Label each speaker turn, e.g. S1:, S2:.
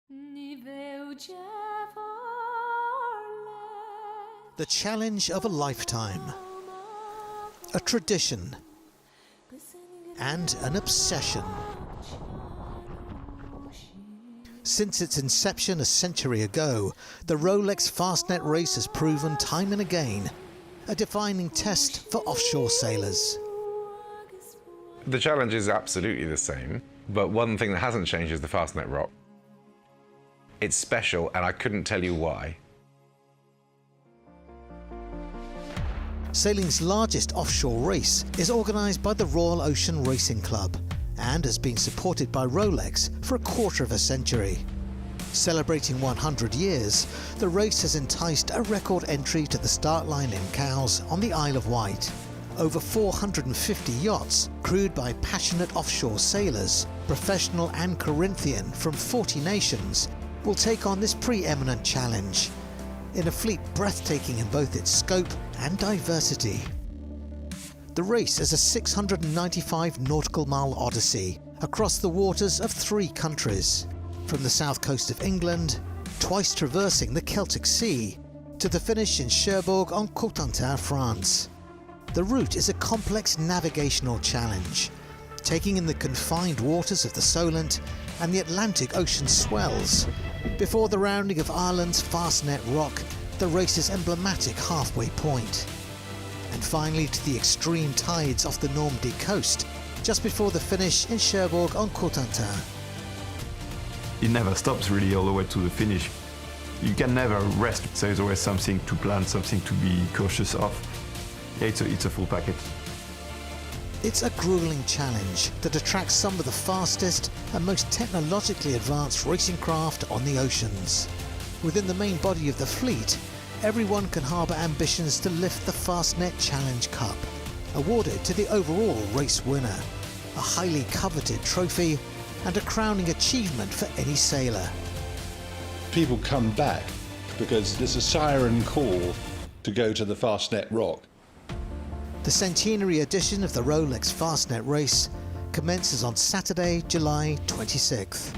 S1: The challenge of a lifetime, a tradition, and an obsession. Since its inception a century ago, the Rolex Fastnet race has proven time and again a defining test for offshore sailors.
S2: The challenge is absolutely the same, but one thing that hasn't changed is the Fastnet rock. It's special, and I couldn't tell you why.
S1: Sailing's largest offshore race is organised by the Royal Ocean Racing Club and has been supported by Rolex for a quarter of a century. Celebrating 100 years, the race has enticed a record entry to the start line in Cowes on the Isle of Wight. Over 450 yachts, crewed by passionate offshore sailors, professional and Corinthian from 40 nations, will take on this preeminent challenge, in a fleet breathtaking in both its scope and diversity. The race is a 695 nautical mile odyssey across the waters of 3 countries, from the south coast of England, twice traversing the Celtic Sea, to the finish in Cherbourg-en-Cotentin, France. The route is a complex navigational challenge, taking in the confined waters of the Solent and the Atlantic Ocean swells, before the rounding of Ireland's Fastnet Rock, the race's emblematic halfway point. And finally to the extreme tides off the Normandy coast, just before the finish in Cherbourg-en-Cotentin.
S3: It never stops really all the way to the finish. You can never rest, so there's always something to plan, something to be cautious of. Yeah, it's a full package.
S1: It's a grueling challenge that attracts some of the fastest and most technologically advanced racing craft on the oceans. Within the main body of the fleet, everyone can harbour ambitions to lift the Fastnet Challenge Cup, awarded to the overall race winner, a highly coveted trophy and a crowning achievement for any sailor.
S4: People come back because there's a siren call to go to the Fastnet Rock.
S1: The centenary edition of the Rolex Fastnet race commences on Saturday, July 26th.